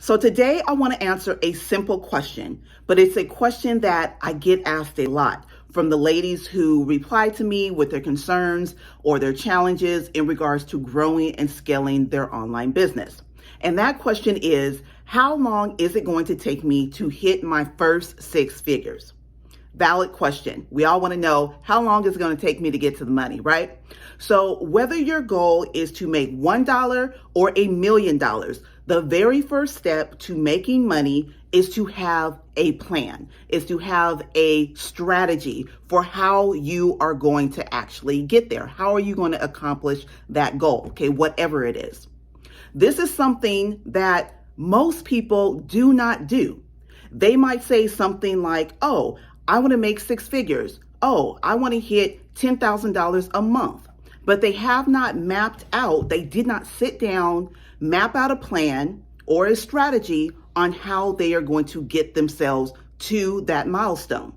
So today I want to answer a simple question, but it's a question that I get asked a lot from the ladies who reply to me with their concerns or their challenges in regards to growing and scaling their online business. And that question is, how long is it going to take me to hit my first 6 figures? Valid question. We all want to know, how long is it going to take me to get to the money, right? So whether your goal is to make $1 or $1 million, the very first step to making money is to have a plan, is to have a strategy for how you are going to actually get there. How are you going to accomplish that goal? Okay, whatever it is. This is something that most people do not do. They might say something like, oh, I want to make 6 figures. Oh, I want to hit $10,000 a month. But they have not mapped out, they did not sit down, map out a plan or a strategy on how they are going to get themselves to that milestone.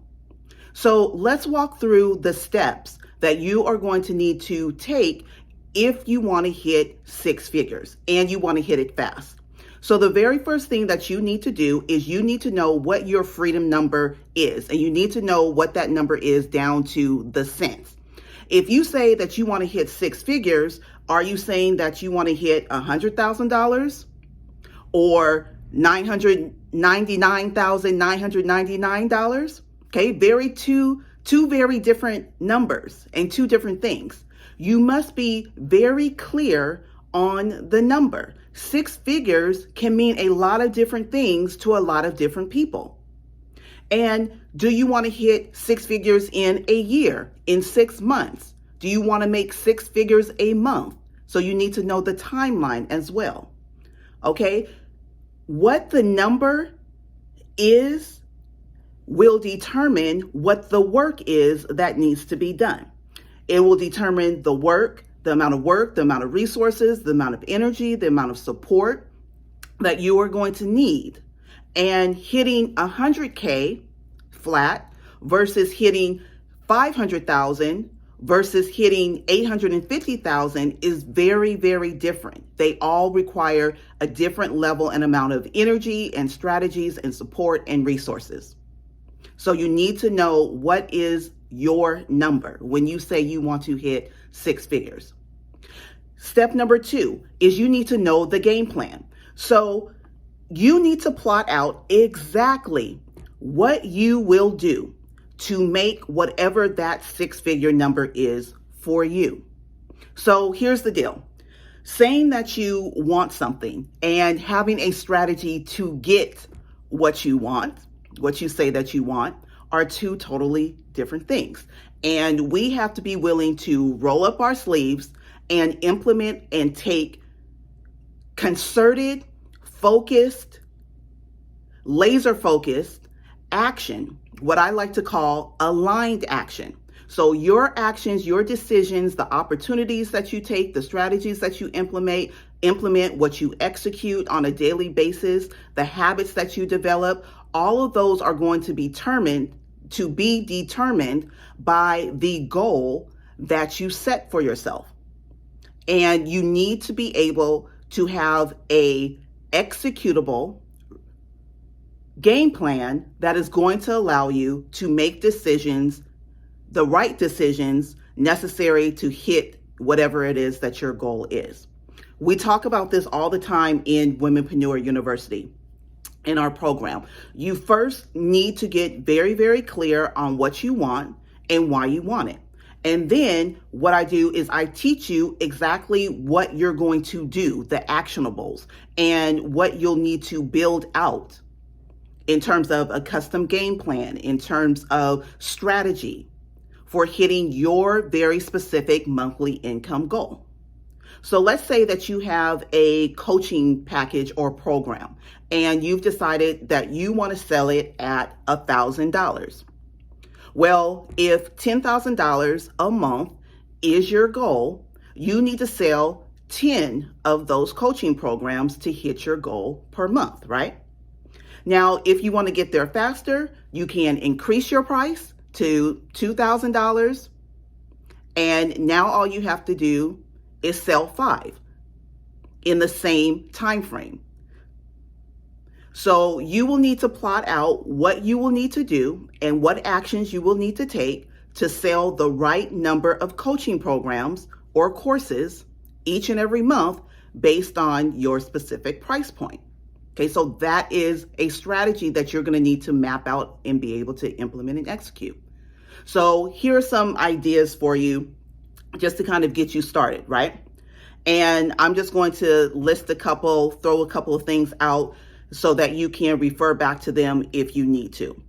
So let's walk through the steps that you are going to need to take if you want to hit 6 figures and you want to hit it fast. So the very first thing that you need to do is you need to know what your freedom number is, and you need to know what that number is down to the cents. If you say that you want to hit 6 figures, are you saying that you want to hit $100,000 or $999,999? Okay, two very different numbers and two different things. You must be very clear on the number. 6 figures can mean a lot of different things to a lot of different people. And do you want to hit 6 figures in a year, in 6 months? Do you want to make 6 figures a month? So you need to know the timeline as well. Okay? What the number is will determine what the work is that needs to be done. It will determine the amount of resources, the amount of energy, the amount of support that you are going to need. And hitting 100K flat versus hitting 500,000 versus hitting 850,000 is very, very different. They all require a different level and amount of energy and strategies and support and resources. So you need to know what is your number when you say you want to hit 6 figures. Step number 2 is you need to know the game plan. So you need to plot out exactly what you will do to make whatever that 6-figure number is for you. So here's the deal. Saying that you want something and having a strategy to get what you want, what you say that you want, are two totally different things. And we have to be willing to roll up our sleeves and implement and take concerted, focused, laser-focused action, what I like to call aligned action. So your actions, your decisions, the opportunities that you take, the strategies that you implement, what you execute on a daily basis, the habits that you develop, all of those are going to be determined by the goal that you set for yourself. And you need to be able to have a executable game plan that is going to allow you to make decisions, the right decisions necessary to hit whatever it is that your goal is. We talk about this all the time in Womenpreneur University in our program. You first need to get very, very clear on what you want and why you want it. And then what I do is I teach you exactly what you're going to do, the actionables, and what you'll need to build out in terms of a custom game plan, in terms of strategy for hitting your very specific monthly income goal. So let's say that you have a coaching package or program and you've decided that you want to sell it at $1,000. Well, if $10,000 a month is your goal, you need to sell 10 of those coaching programs to hit your goal per month, right? Now, if you want to get there faster, you can increase your price to $2,000. And now all you have to do is sell 5 in the same time frame. So you will need to plot out what you will need to do and what actions you will need to take to sell the right number of coaching programs or courses each and every month based on your specific price point. Okay, so that is a strategy that you're going to need to map out and be able to implement and execute. So here are some ideas for you just to kind of get you started, right? And I'm just going to throw a couple of things out so that you can refer back to them if you need to.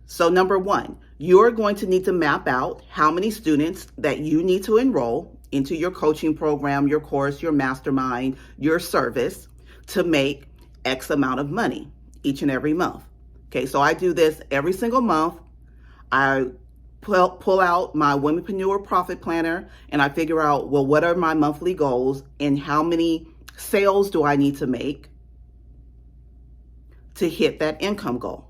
So number one, you're going to need to map out how many students that you need to enroll into your coaching program, your course, your mastermind, your service to make X amount of money each and every month. Okay, so I do this every single month. I pull out my Womenpreneur Profit Planner and I figure out, well, what are my monthly goals and how many sales do I need to make to hit that income goal.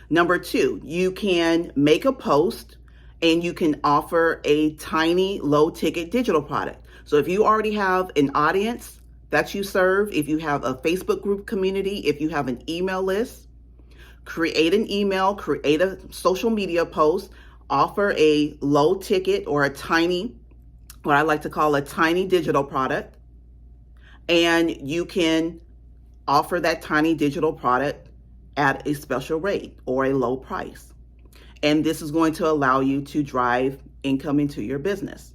Number two, you can make a post and you can offer a tiny low ticket digital product. So if you already have an audience that you serve, if you have a Facebook group community, if you have an email list, create an email, create a social media post, offer a low ticket or a tiny, what I like to call a tiny digital product, and you can offer that tiny digital product at a special rate or a low price. And this is going to allow you to drive income into your business.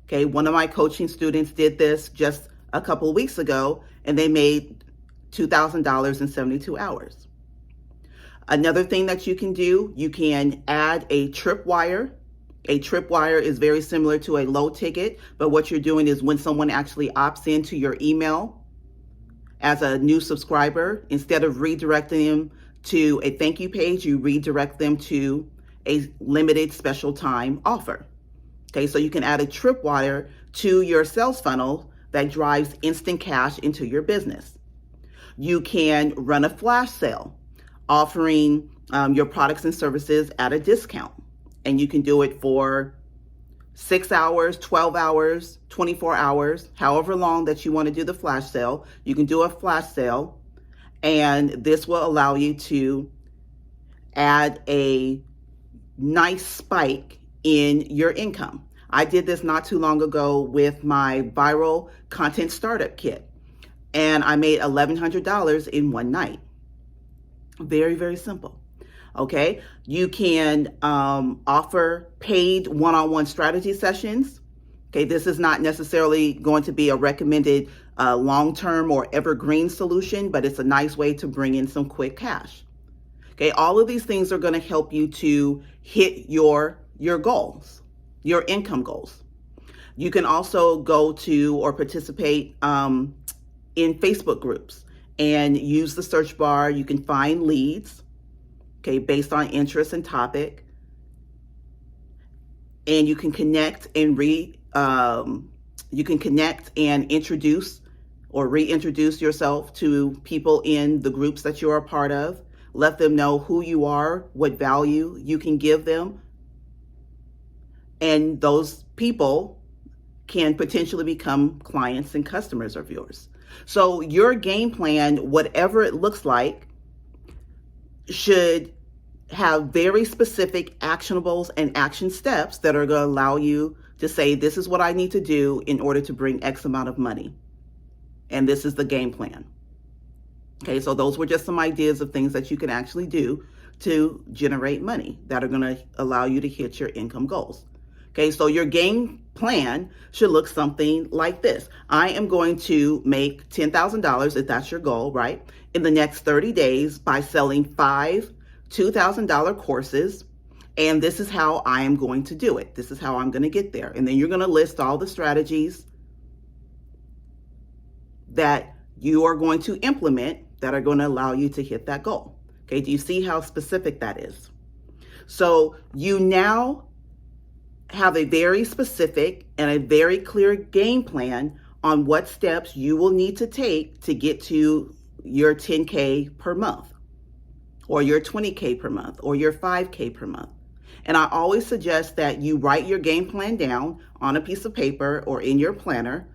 Okay, one of my coaching students did this just a couple of weeks ago, and they made $2,000 in 72 hours. Another thing that you can do, you can add a tripwire. A tripwire is very similar to a low ticket, but what you're doing is when someone actually opts into your email as a new subscriber, instead of redirecting them to a thank you page, you redirect them to a limited special time offer. Okay, so you can add a tripwire to your sales funnel that drives instant cash into your business. You can run a flash sale offering your products and services at a discount. And you can do it for 6 hours, 12 hours, 24 hours, however long that you want to do the flash sale. You can do a flash sale, and this will allow you to add a nice spike in your income. I did this not too long ago with my viral content startup kit, and I made $1,100 in one night. Very, very simple. Okay, you can offer paid one-on-one strategy sessions. Okay, this is not necessarily going to be a recommended long-term or evergreen solution, but it's a nice way to bring in some quick cash. Okay, all of these things are going to help you to hit your goals, your income goals. You can also go to or participate in Facebook groups and use the search bar. You can find leads, okay, based on interest and topic. And you can connect and introduce or reintroduce yourself to people in the groups that you're a part of. Let them know who you are, what value you can give them. And those people can potentially become clients and customers of yours. So your game plan, whatever it looks like, should have very specific actionables and action steps that are going to allow you to say, this is what I need to do in order to bring X amount of money. And this is the game plan. Okay, so those were just some ideas of things that you can actually do to generate money that are going to allow you to hit your income goals. Okay, so your game plan should look something like this. I am going to make $10,000, if that's your goal, right, in the next 30 days by selling 5 $2,000 courses. And this is how I am going to do it. This is how I'm going to get there. And then you're going to list all the strategies that you are going to implement that are going to allow you to hit that goal. Okay, do you see how specific that is? So you now have a very specific and a very clear game plan on what steps you will need to take to get to your 10K per month, or your 20K per month, or your 5K per month. And I always suggest that you write your game plan down on a piece of paper or in your planner.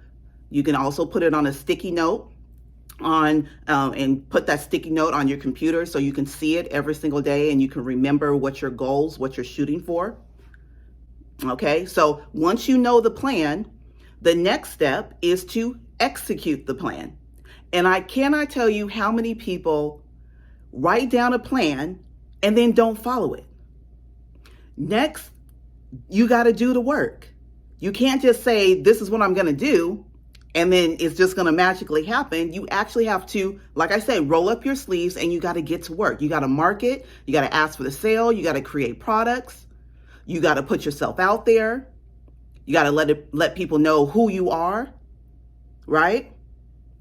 You can also put it on a sticky note on and put that sticky note on your computer so you can see it every single day and you can remember what your goals, what you're shooting for. Okay, so once you know the plan, the next step is to execute the plan. And I cannot tell you how many people write down a plan and then don't follow it. Next, you got to do the work. You can't just say, this is what I'm going to do, and then it's just going to magically happen. You actually have to, like I said, roll up your sleeves and you got to get to work. You got to market, you got to ask for the sale, you got to create products, you got to put yourself out there, you got to let people know who you are, right?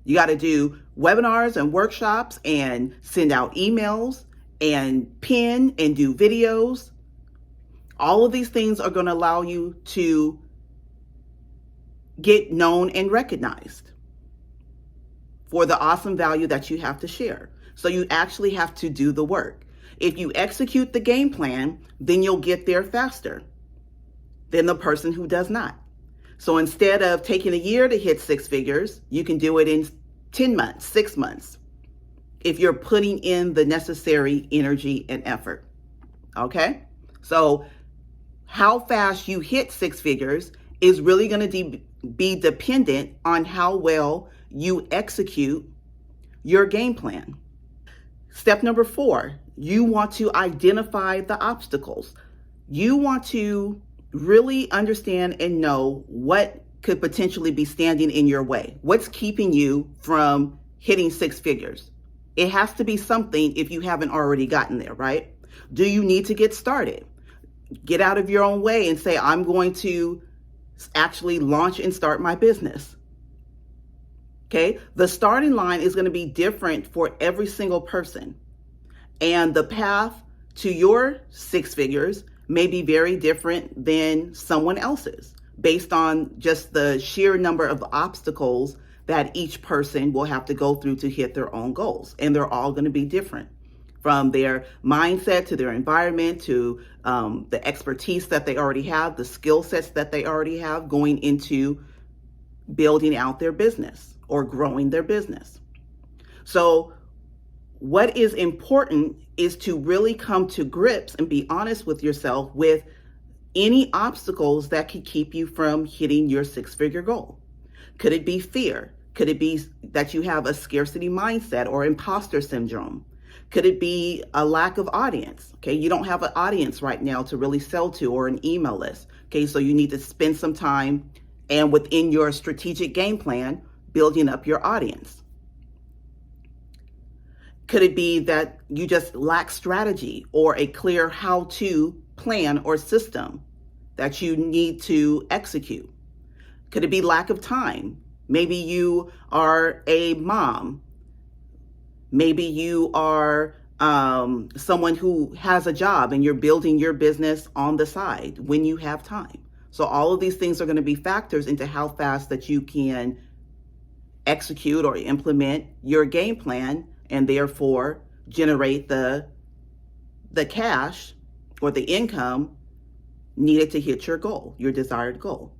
You got to do webinars and workshops and send out emails and pin and do videos. All of these things are going to allow you to get known and recognized for the awesome value that you have to share. So you actually have to do the work. If you execute the game plan, then you'll get there faster than the person who does not. So instead of taking a year to hit six figures, you can do it in 10 months, 6 months, if you're putting in the necessary energy and effort. Okay? So how fast you hit six figures is really going to be dependent on how well you execute your game plan. Step number 4, you want to identify the obstacles. You want to really understand and know what could potentially be standing in your way. What's keeping you from hitting six figures? It has to be something if you haven't already gotten there, right? Do you need to get started? Get out of your own way and say, I'm going to actually launch and start my business. Okay, the starting line is going to be different for every single person. And the path to your six figures may be very different than someone else's based on just the sheer number of obstacles that each person will have to go through to hit their own goals. And they're all going to be different, from their mindset to their environment to the expertise that they already have, the skill sets that they already have going into building out their business or growing their business. So what is important is to really come to grips and be honest with yourself with any obstacles that could keep you from hitting your six-figure goal. Could it be fear? Could it be that you have a scarcity mindset or imposter syndrome? Could it be a lack of audience? Okay, you don't have an audience right now to really sell to, or an email list. Okay, so you need to spend some time and within your strategic game plan, building up your audience. Could it be that you just lack strategy or a clear how-to plan or system that you need to execute? Could it be lack of time? Maybe you are a mom. Maybe you are someone who has a job and you're building your business on the side when you have time. So all of these things are going to be factors into how fast that you can execute or implement your game plan and therefore generate the cash or the income needed to hit your goal, your desired goal.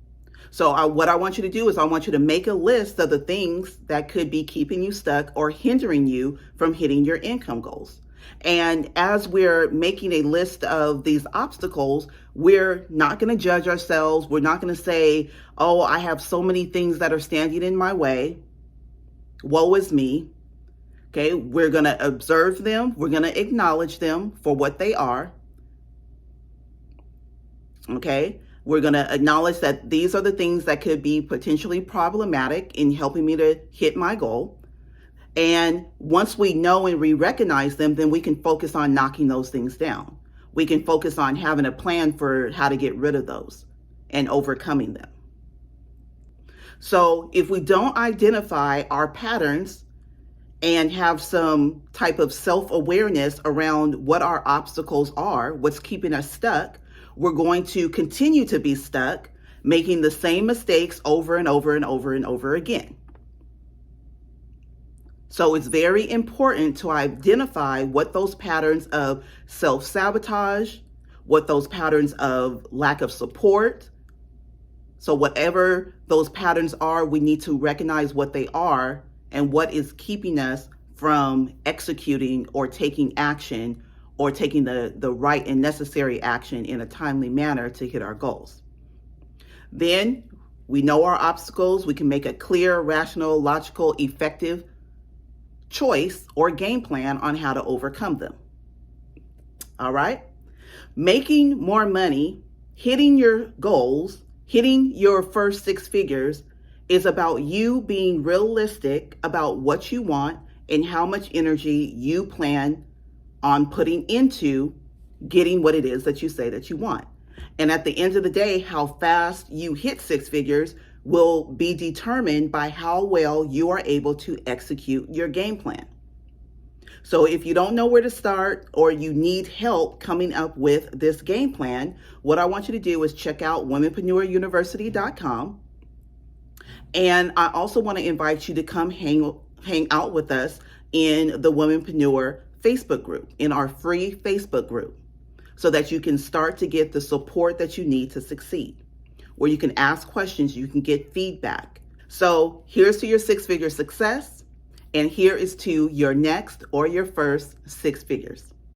So what I want you to do is I want you to make a list of the things that could be keeping you stuck or hindering you from hitting your income goals. And as we're making a list of these obstacles, we're not going to judge ourselves. We're not going to say, oh, I have so many things that are standing in my way. Woe is me. Okay, we're going to observe them. We're going to acknowledge them for what they are. Okay, we're going to acknowledge that these are the things that could be potentially problematic in helping me to hit my goal. And once we know and we recognize them, then we can focus on knocking those things down. We can focus on having a plan for how to get rid of those and overcoming them. So if we don't identify our patterns and have some type of self-awareness around what our obstacles are, what's keeping us stuck, we're going to continue to be stuck, making the same mistakes over and over and over and over again. So it's very important to identify what those patterns of self-sabotage, what those patterns of lack of support. So whatever those patterns are, we need to recognize what they are and what is keeping us from executing or taking action or taking the right and necessary action in a timely manner to hit our goals. Then we know our obstacles. We can make a clear, rational, logical, effective choice or game plan on how to overcome them. All right? Making more money, hitting your goals, hitting your first six figures is about you being realistic about what you want and how much energy you plan on putting into getting what it is that you say that you want. And at the end of the day, how fast you hit six figures will be determined by how well you are able to execute your game plan. So if you don't know where to start or you need help coming up with this game plan, what I want you to do is check out womenpreneuruniversity.com. And I also want to invite you to come hang out with us in the Womenpreneur Facebook group, in our free Facebook group, so that you can start to get the support that you need to succeed, where you can ask questions, you can get feedback. So here's to your six-figure success, and here is to your next or your first six figures.